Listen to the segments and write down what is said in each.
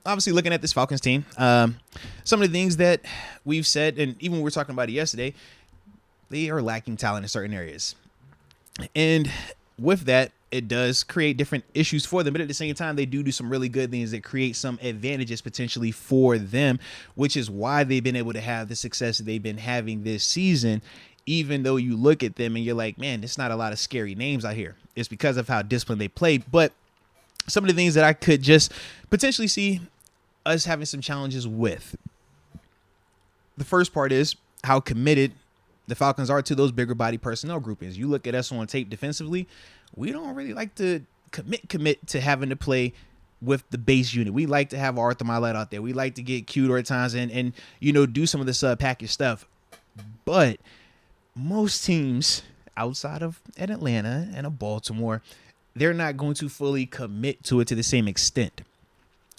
obviously looking at this Falcons team, some of the things that we've said, and even we were talking about it yesterday, they are lacking talent in certain areas. And with that, it does create different issues for them. But at the same time, they do some really good things that create some advantages potentially for them, which is why they've been able to have the success that they've been having this season. Even though you look at them and you're like, man, there's not a lot of scary names out here. It's because of how disciplined they play. But some of the things that I could just potentially see us having some challenges with. The first part is how committed the Falcons are to those bigger body personnel groupings. You look at us on tape defensively, we don't really like to commit to having to play with the base unit. We like to have Arthur Milet out there. We like to get cute at times and do some of this package stuff. But most teams outside of an Atlanta and a Baltimore, they're not going to fully commit to it to the same extent.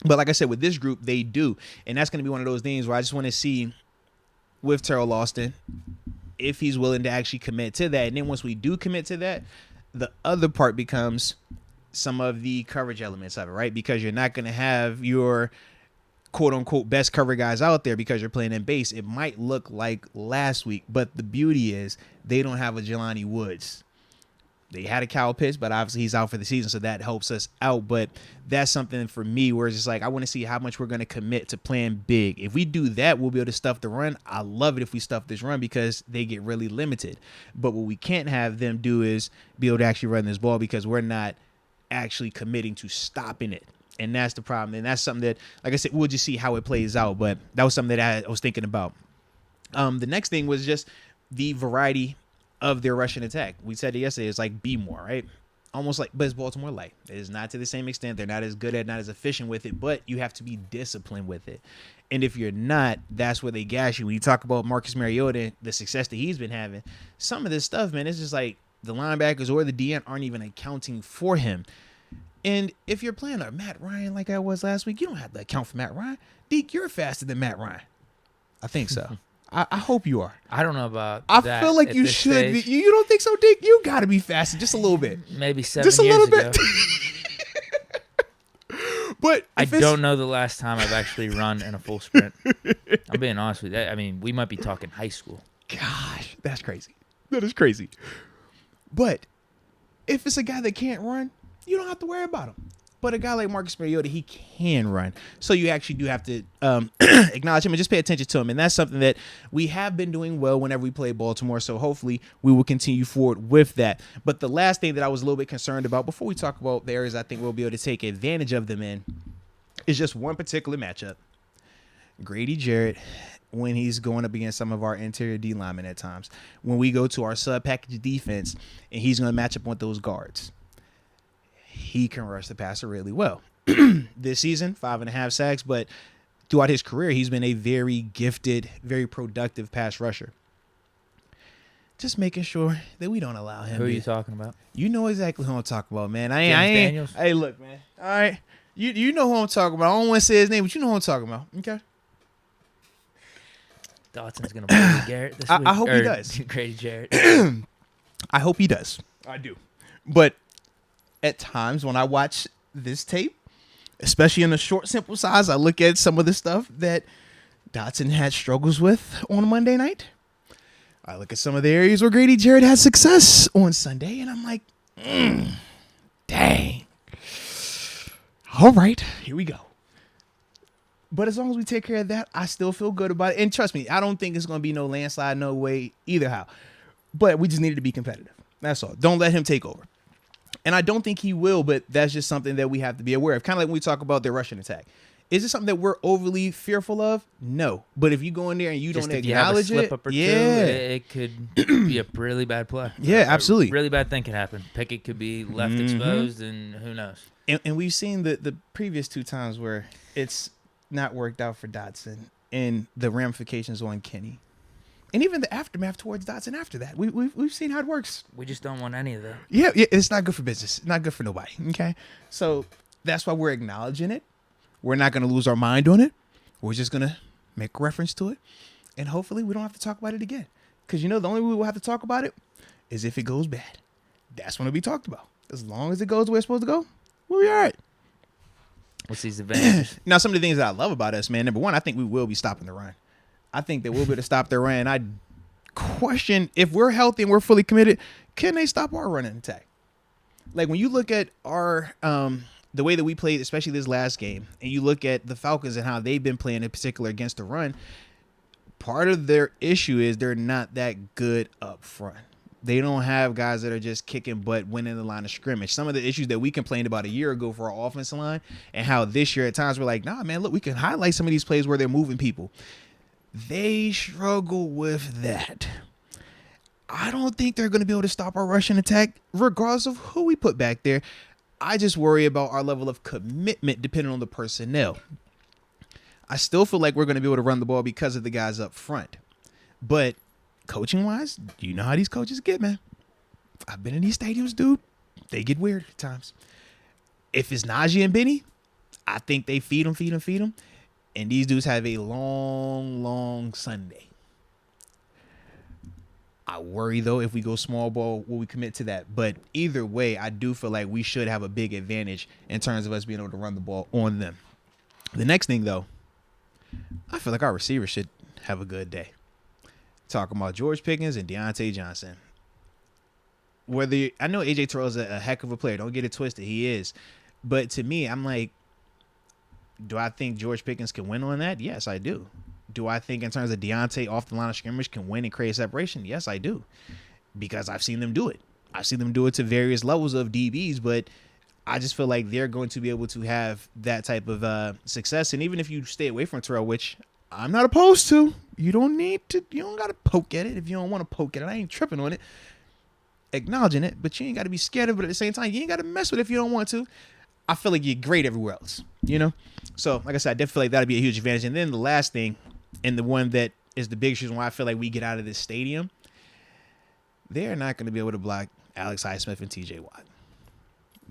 But like I said, with this group, they do. And that's going to be one of those things where I just want to see with Terrell Austin if he's willing to actually commit to that. And then once we do commit to that, the other part becomes some of the coverage elements of it, right? Because you're not going to have your quote-unquote best cover guys out there because you're playing in base. It might look like last week, but the beauty is they don't have a Jelani Woods. They had a Kyle Pitts, but obviously he's out for the season, so that helps us out. But that's something for me where it's just like I want to see how much we're going to commit to playing big. If we do that, we'll be able to stuff the run. I love it if we stuff this run because they get really limited. But what we can't have them do is be able to actually run this ball because we're not actually committing to stopping it. And that's the problem. And that's something that, like I said, we'll just see how it plays out. But that was something that I was thinking about. The next thing was just the variety of their rushing attack. We said it yesterday. It's like be more, right? Almost like, but it's Baltimore light. It is not to the same extent. They're not as good at, not as efficient with it, but you have to be disciplined with it. And if you're not, that's where they gas you. When you talk about Marcus Mariota, the success that he's been having, some of this stuff, man, it's just like the linebackers or the DN aren't even accounting for him. And if you're playing a Matt Ryan like I was last week, you don't have to account for Matt Ryan. Deke, you're faster than Matt Ryan. I think so. I hope you are. I don't know about I that. feel like you should be. You don't think so, Deke? You got to be faster just a little bit. Maybe 7 just a years little ago. bit. But I don't know the last time I've actually run in a full sprint. I'm being honest with you. I mean, we might be talking high school. Gosh, that's crazy. That is crazy. But if it's a guy that can't run, you don't have to worry about him. But a guy like Marcus Mariota, he can run. So you actually do have to acknowledge him and just pay attention to him. And that's something that we have been doing well whenever we play Baltimore. So hopefully we will continue forward with that. But the last thing that I was a little bit concerned about before we talk about the areas I think we'll be able to take advantage of them in is just one particular matchup. Grady Jarrett, when he's going up against some of our interior D linemen at times. When we go to our sub-package defense and he's going to match up with those guards. He can rush the passer really well. This season, 5.5 sacks, but throughout his career, he's been a very gifted, very productive pass rusher. Just making sure that we don't allow him. Who are you talking about? You know exactly who I'm talking about, man. I James ain't. Daniels? Hey, look, man. All right. You know who I'm talking about. I don't want to say his name, but you know who I'm talking about. Okay. Dotson's going to play Garrett this week. I hope he does. Grady Jarrett. I hope he does. I do. But at times when I watch this tape, especially in the short sample size, I look at some of the stuff that Dotson had struggles with on Monday night. I look at some of the areas where Grady Jarrett had success on Sunday, and I'm like, dang. All right, here we go. But as long as we take care of that, I still feel good about it. And trust me, I don't think it's going to be no landslide, no way, either how. But we just needed to be competitive. That's all. Don't let him take over. And I don't think he will, but that's just something that we have to be aware of. Kind of like when we talk about their rushing attack. Is it something that we're overly fearful of? No. But if you go in there and you don't acknowledge it, it could be a really bad play. Yeah, absolutely. A really bad thing could happen. Pickett could be left exposed, and who knows. And we've seen the previous 2 times where it's not worked out for Dotson and the ramifications on Kenny. And even the aftermath towards Dotson after that. We've seen how it works. We just don't want any of that. Yeah, it's not good for business. Not good for nobody, okay? So that's why we're acknowledging it. We're not going to lose our mind on it. We're just going to make reference to it. And hopefully we don't have to talk about it again. Because, the only way we'll have to talk about it is if it goes bad. That's when it'll be talked about. As long as it goes the way it's supposed to go, we'll be all right. What's these advantages? Now, some of the things that I love about us, man, number one, I think we will be stopping the run. I think that we'll be able to stop their run. I question, if we're healthy and we're fully committed, can they stop our running attack? Like, when you look at our the way that we played, especially this last game, and you look at the Falcons and how they've been playing in particular against the run, part of their issue is they're not that good up front. They don't have guys that are just kicking butt, winning the line of scrimmage. Some of the issues that we complained about a year ago for our offensive line, and how this year at times we're like, nah, man, look, we can highlight some of these plays where they're moving people. They struggle with that. I don't think they're going to be able to stop our rushing attack regardless of who we put back there. I just worry about our level of commitment depending on the personnel. I still feel like we're going to be able to run the ball because of the guys up front. But coaching-wise, you know how these coaches get, man. I've been in these stadiums, dude. They get weird at times. If it's Najee and Benny, I think they feed them. And these dudes have a long Sunday. I worry, though, if we go small ball, will we commit to that? But either way, I do feel like we should have a big advantage in terms of us being able to run the ball on them. The next thing, though, I feel like our receivers should have a good day. Talking about George Pickens and Deontay Johnson. I know A.J. Terrell's a heck of a player. Don't get it twisted. He is. But to me, I'm like, do I think George Pickens can win on that? Yes, I do. Do I think in terms of Deontay off the line of scrimmage can win and create separation? Yes, I do. Because I've seen them do it. I've seen them do it to various levels of DBs, but I just feel like they're going to be able to have that type of success. And even if you stay away from Terrell, which I'm not opposed to, you don't got to poke at it if you don't want to poke at it. I ain't tripping on it. Acknowledging it, but you ain't got to be scared of it at the same time. You ain't got to mess with it if you don't want to. I feel like you're great everywhere else, you know? So, like I said, I definitely feel like that'll be a huge advantage. And then the last thing, and the one that is the biggest reason why I feel like we get out of this stadium, they're not going to be able to block Alex Highsmith and TJ Watt.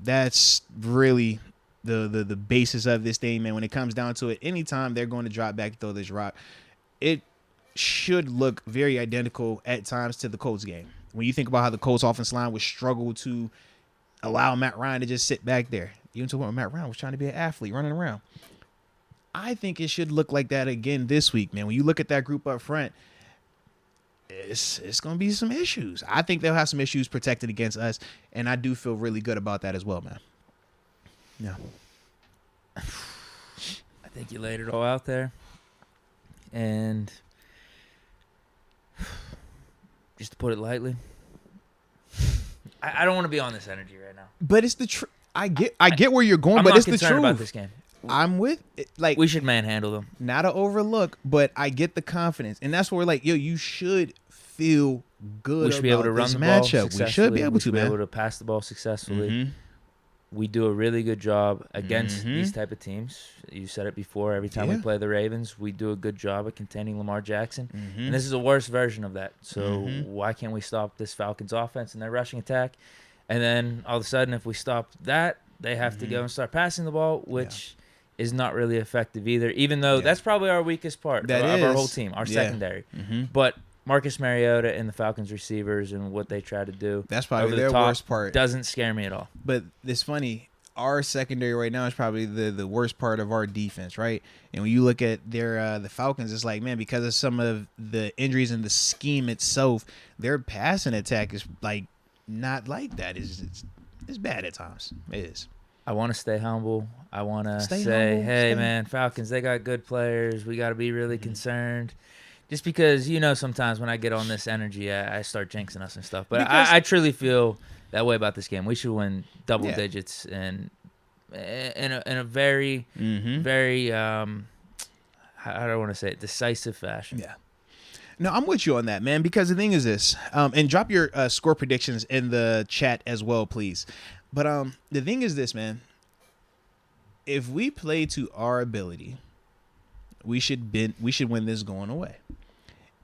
That's really the basis of this thing, man. When it comes down to it, anytime they're going to drop back and throw this rock, it should look very identical at times to the Colts game. When you think about how the Colts offensive line would struggle to allow Matt Ryan to just sit back there. Even to when Matt Ryan was trying to be an athlete running around. I think it should look like that again this week, man. When you look at that group up front, it's going to be some issues. I think they'll have some issues protected against us, and I do feel really good about that as well, man. Yeah. I think you laid it all out there. And just to put it lightly, I don't want to be on this energy right now. But it's the truth. I get where you're going, but it's the truth. I'm not concerned about this game. I'm with it. Like, we should manhandle them. Not to overlook, but I get the confidence, and that's where we're like, yo, you should feel good. We should be able to run the ball successfully. We should be able to, man. Be able to pass the ball successfully. Mm-hmm. We do a really good job against these type of teams. You said it before. Every time we play the Ravens, we do a good job of containing Lamar Jackson. Mm-hmm. And this is a worse version of that. So why can't we stop this Falcons offense and their rushing attack? And then all of a sudden, if we stop that, they have to go and start passing the ball, which is not really effective either, even though that's probably our weakest part of our whole team, our secondary. Mm-hmm. But Marcus Mariota and the Falcons receivers and what they try to do, that's probably their worst part. Doesn't scare me at all. But it's funny. Our secondary right now is probably the worst part of our defense, right? And when you look at their the Falcons, it's like, man, because of some of the injuries and the scheme itself, their passing attack is like not like that. It's bad at times. It is. I want to stay humble. I want to say, hey, man, Falcons, they got good players. We got to be really concerned. Just because, sometimes when I get on this energy, I start jinxing us and stuff. But I truly feel that way about this game. We should win double digits and in a very, very, how do I want to say it, decisive fashion. Yeah. No, I'm with you on that, man, because the thing is this, and drop your score predictions in the chat as well, please. But the thing is this, man, if we play to our ability, we should win this going away.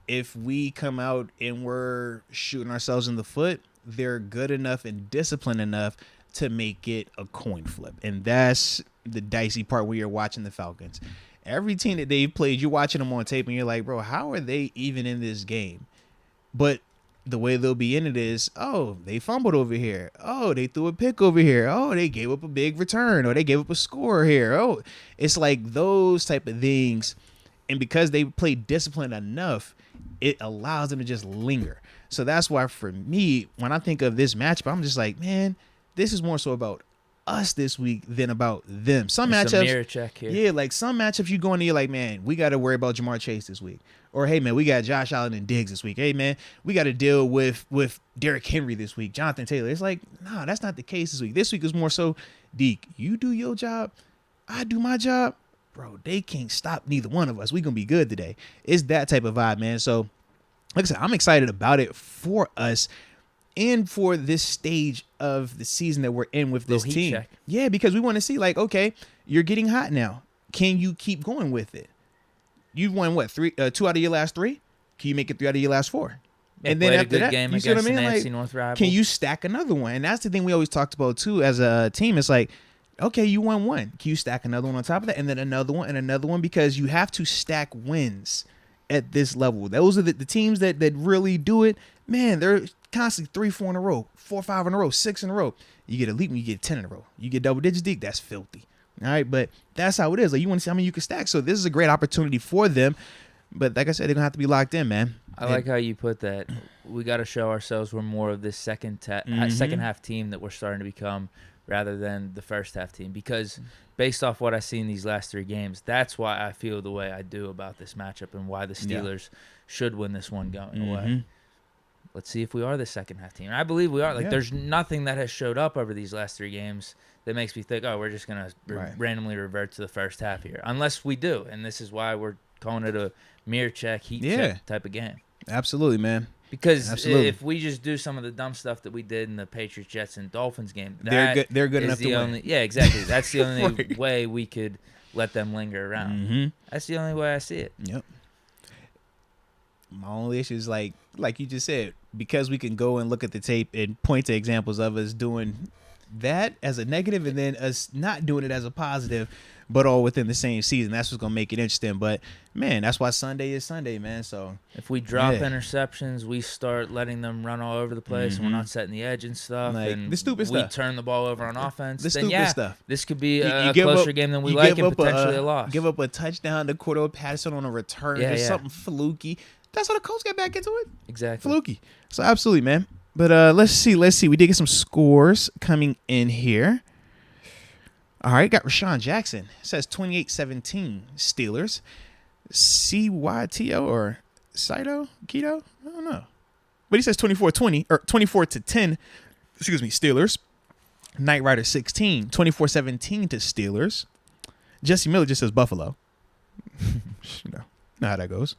If we come out and we're shooting ourselves in the foot, they're good enough and disciplined enough to make it a coin flip. And that's the dicey part when you're watching the Falcons. Every team that they've played, you're watching them on tape and you're like, bro, how are they even in this game? But the way they'll be in it is, oh, they fumbled over here. Oh, they threw a pick over here. Oh, they gave up a big return, or they gave up a score here. Oh, it's like those type of things. And because they play disciplined enough, it allows them to just linger. So that's why for me, when I think of this matchup, I'm just like, man, this is more so about us this week than about them. Some matchups, a mirror check here. Yeah, like some matchups you go in there like, man, we got to worry about Jamar Chase this week. Or, hey, man, we got Josh Allen and Diggs this week. Hey, man, we got to deal with Derrick Henry this week, Jonathan Taylor. It's like, nah, that's not the case this week. This week is more so, Deke, you do your job, I do my job. Bro, they can't stop neither one of us. We going to be good today. It's that type of vibe, man. So, like I said, I'm excited about it for us and for this stage of the season that we're in with this team. Check. Yeah, because we want to see, like, okay, you're getting hot now. Can you keep going with it? You've won what, 2 out of your last 3? Can you make it 3 out of your last 4? Yeah, and then after that, you see what I mean? Like, North rival. Can you stack another one? And that's the thing we always talked about too as a team. It's like, okay, you won 1. Can you stack another one on top of that, and then another one and another one? Because you have to stack wins at this level. Those are the teams that really do it. Man, they're constantly 3-4 in a row, 4-5 in a row, 6 in a row. You get elite when you get 10 in a row. You get double digits, Deke, that's filthy. All right, but that's how it is. Like, you want to see how many you can stack. So this is a great opportunity for them. But like I said, they're gonna have to be locked in, man. I like how you put that. We got to show ourselves we're more of this second half team that we're starting to become, rather than the first half team. Because based off what I see in these last 3 games, that's why I feel the way I do about this matchup and why the Steelers should win this one going away. Let's see if we are the second half team. And I believe we are. Like, there's nothing that has showed up over these last 3 games that makes me think, oh, we're just going to randomly revert to the first half here. Unless we do. And this is why we're calling it a mirror check, heat check type of game. Absolutely, man. Because if we just do some of the dumb stuff that we did in the Patriots, Jets, and Dolphins game, they're good enough to win. Yeah, exactly. That's the only way we could let them linger around. That's the only way I see it. Yep. My only issue is like you just said, because we can go and look at the tape and point to examples of us doing that as a negative and then us not doing it as a positive, but all within the same season. That's what's going to make it interesting. But, man, that's why Sunday is Sunday, man. So if we drop interceptions, we start letting them run all over the place, and we're not setting the edge and stuff, like, and the stupid stuff. We turn the ball over on offense, the stupid stuff. This could be a closer game than we like and potentially a loss. Give up a touchdown to Cordell Patterson on a return or something fluky. That's how the Colts get back into it. Exactly. Fluky. So, absolutely, man. But let's see. We did get some scores coming in here. All right, got Rashawn Jackson. It says 28-17 Steelers. CYTO or Saito? Keto? I don't know. But he says 24-20 or 24-10. Excuse me, Steelers. Knight Rider 16, 24-17 to Steelers. Jesse Miller just says Buffalo. Know how that goes.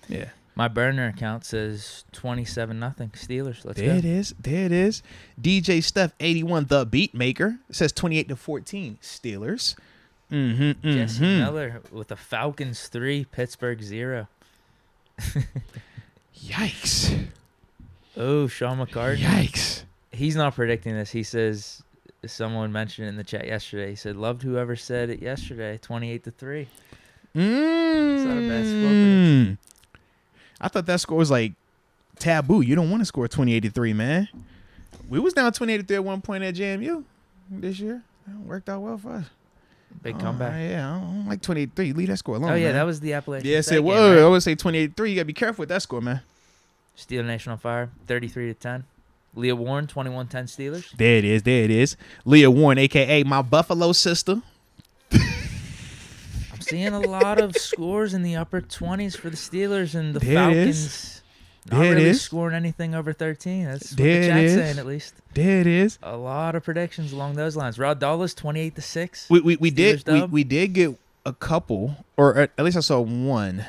Yeah. My burner account says 27-0 Steelers. Let's go. There it is. DJ Stuff 81, the Beat Maker, says 28-14 Steelers. Jesse Miller with the Falcons 3, Pittsburgh 0. Yikes. Oh, Sean McCartney. Yikes. He's not predicting this. He says, someone mentioned it in the chat yesterday. He said, loved whoever said it yesterday, 28-3. It's not a bad score. I thought that score was like taboo. You don't want to score 28-3, man. We was down 28-3 at one point at JMU this year. It worked out well for us. Big comeback. Yeah, I don't like 28-3. Leave that score alone. Oh, yeah, man. That was the Appalachian. Yeah, say, whoa, right? I would say 28-3. You got to be careful with that score, man. Steeler Nation on fire, 33-10. Leah Warren, 21-10 Steelers. There it is. Leah Warren, a.k.a. my Buffalo sister. Seeing a lot of scores in the upper 20s for the Steelers, and the Falcons not really scoring anything over 13. That's what the chat's saying, at least. There it is. A lot of predictions along those lines. Rod Dawless, 28-6. We did get a couple, or at least I saw one.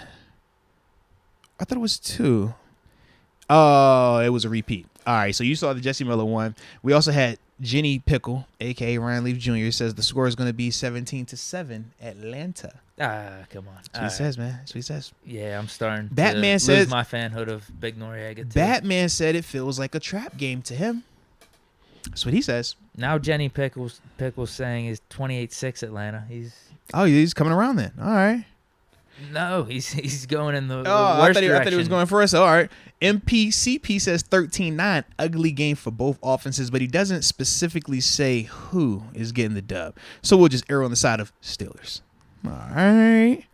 I thought it was 2. Oh, it was a repeat. All right, so you saw the Jesse Miller one. We also had Jenny Pickle, a.k.a. Ryan Leaf Jr., says the score is going to be 17-7 Atlanta. Come on. That's what he says, man. That's what he says. Yeah, I'm starting Batman to lose my fanhood of Big Noriega, too. Batman said it feels like a trap game to him. That's what he says. Now Jenny Pickle's saying is 28-6 Atlanta. He's coming around then. All right. No, he's going in the Oh, worst I thought direction. he was going for us. All right. MPCP says 13-9. Ugly game for both offenses, but he doesn't specifically say who is getting the dub. So we'll just err on the side of Steelers. All right.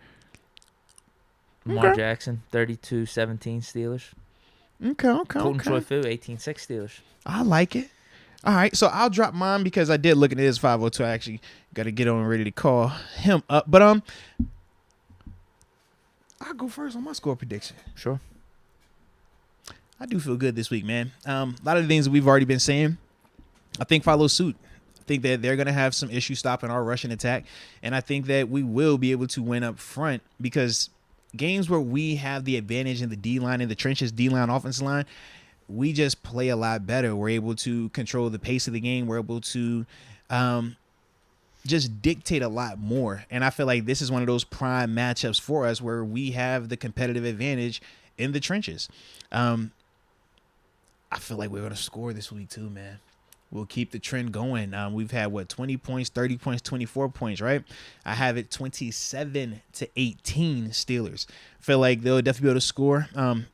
Lamar Jackson, 32-17 Steelers. Okay. Colton Troy Fu, 18-6 Steelers. I like it. All right, so I'll drop mine because I did look at his 502. I actually got to get on ready to call him up. But I'll go first on my score prediction. Sure. I do feel good this week, man. A lot of the things that we've already been saying, I think follow suit. I think that they're going to have some issues stopping our rushing attack, and I think that we will be able to win up front because games where we have the advantage in the D-line, in the trenches, D-line, offensive line, we just play a lot better. We're able to control the pace of the game. We're able to just dictate a lot more. And I feel like this is one of those prime matchups for us where we have the competitive advantage in the trenches. I feel like we're going to score this week too, man. We'll keep the trend going. We've had, 20 points, 30 points, 24 points, right? I have it 27-18 Steelers. Feel like they'll definitely be able to score.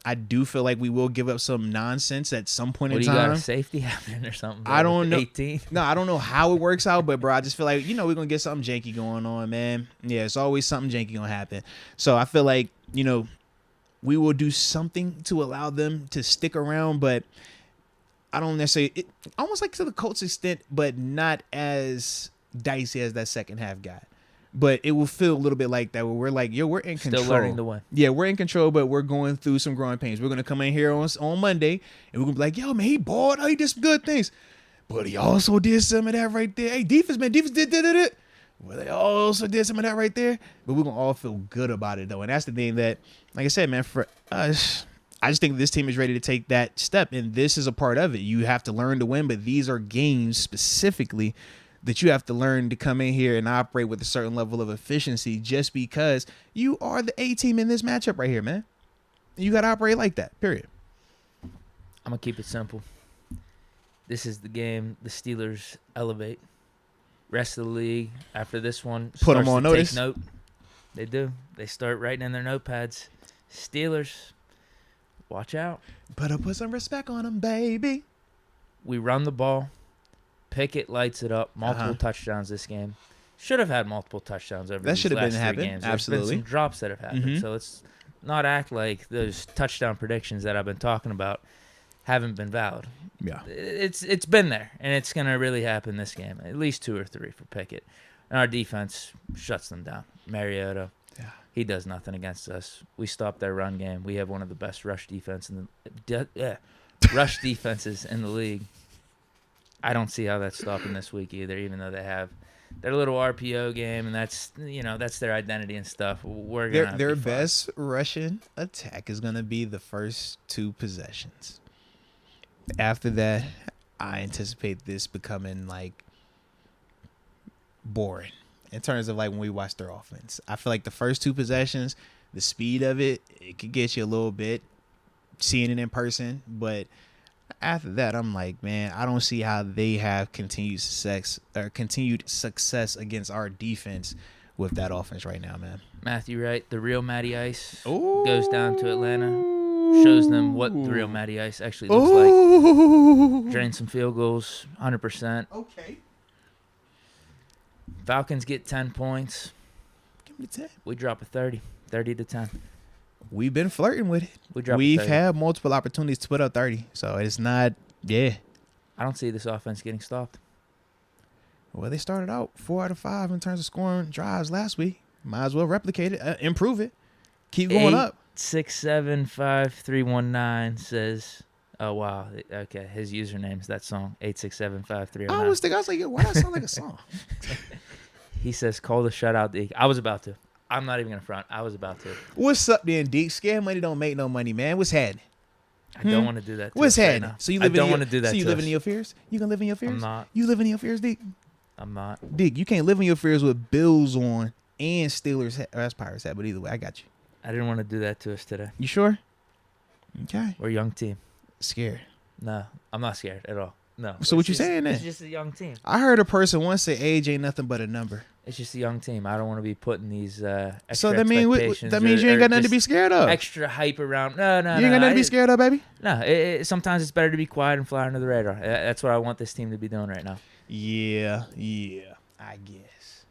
I do feel like we will give up some nonsense at some point in time. You got a safety happening or something? I don't know. 18? No, I don't know how it works out, but, bro, I just feel like, we're going to get something janky going on, man. Yeah, it's always something janky going to happen. So I feel like, we will do something to allow them to stick around, but I don't necessarily almost like to the Colts extent, but not as dicey as that second half got. But it will feel a little bit like that where we're like, we're in control. Still learning to win. Yeah, we're in control, but we're going through some growing pains. We're going to come in here on Monday, and we're going to be like, yo, man, he balled. He did some good things. But he also did some of that right there. Hey, defense did it. Well, they also did some of that right there. But we're going to all feel good about it, though. And that's the thing that, like I said, man, for us, I just think this team is ready to take that step, and this is a part of it. You have to learn to win, but these are games specifically that you have to learn to come in here and operate with a certain level of efficiency just because you are the A team in this matchup right here, man. You got to operate like that, period. I'm going to keep it simple. This is the game the Steelers elevate. Rest of the league, after this one, put them on notice. Take note. They do. They start writing in their notepads. Steelers, watch out. Better put some respect on them, baby. We run the ball. Pickett lights it up. Multiple touchdowns this game. Should have had multiple touchdowns over these last 3 games. Absolutely. There's been some drops that have happened. So let's not act like those touchdown predictions that I've been talking about haven't been valid. Yeah. It's been there, and it's going to really happen this game. At least 2 or 3 for Pickett. And our defense shuts them down. Mariota. Yeah. He does nothing against us. We stop their run game. We have one of the best rush defenses in the league. I don't see how that's stopping this week either, even though they have their little RPO game, and that's their identity and stuff. We're gonna their best rushing attack is gonna be the first 2 possessions. After that, I anticipate this becoming like boring in terms of like when we watch their offense. I feel like the first 2 possessions, the speed of it could get you a little bit seeing it in person, but after that, I'm like, man, I don't see how they have continued success against our defense with that offense right now, man. Matthew Wright, the real Matty Ice, goes down to Atlanta, shows them what the real Matty Ice actually looks like. Drain some field goals, 100%. Okay. Falcons get 10 points. Give me 10. We drop a 30 to 10. We've been flirting with it. We've had multiple opportunities to put up 30, so it's not, I don't see this offense getting stopped. Well, they started out 4 out of 5 in terms of scoring drives last week. Might as well replicate it, improve it, keep going up. 8675319 says, oh, wow. Okay, his username's that song, 8675319. I was like, why does that sound like a song? He says, call the shutout, Deke. I was about to. I'm not even going to front. I was about to. What's up then, Deke? Scare money don't make no money, man. What's happening? I don't want to do that to What's us right happening? now. So you I live don't want to do that So you to live us. in your fears? You gonna live in your fears? I'm not. You live in your fears, Deke? I'm not. Deke, you can't live in your fears with Bills on and Steelers hat. Or that's Pirates hat, but either way, I got you. I didn't want to do that to us today. You sure? Okay. We're a young team. Scared. No, I'm not scared at all. No. So what you saying then? It's just a young team. I heard a person once say age ain't nothing but a number. It's just a young team. I don't want to be putting these extra So that means you or ain't got nothing to be scared of. Extra hype around. No. You ain't got nothing to be scared of, baby. No. Sometimes it's better to be quiet and fly under the radar. That's what I want this team to be doing right now. Yeah. I guess.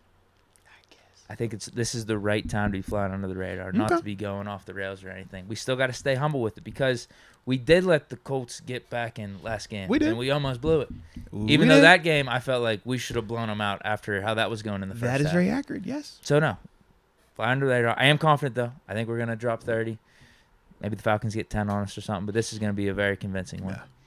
I think this is the right time to be flying under the radar, not to be going off the rails or anything. We still got to stay humble with it because we did let the Colts get back in last game. We did. And we almost blew it. Even though that game, I felt like we should have blown them out after how that was going in the first half. That is very accurate, yes. So, no. Fly under the radar. I am confident, though. I think we're going to drop 30. Maybe the Falcons get 10 on us or something, but this is going to be a very convincing win.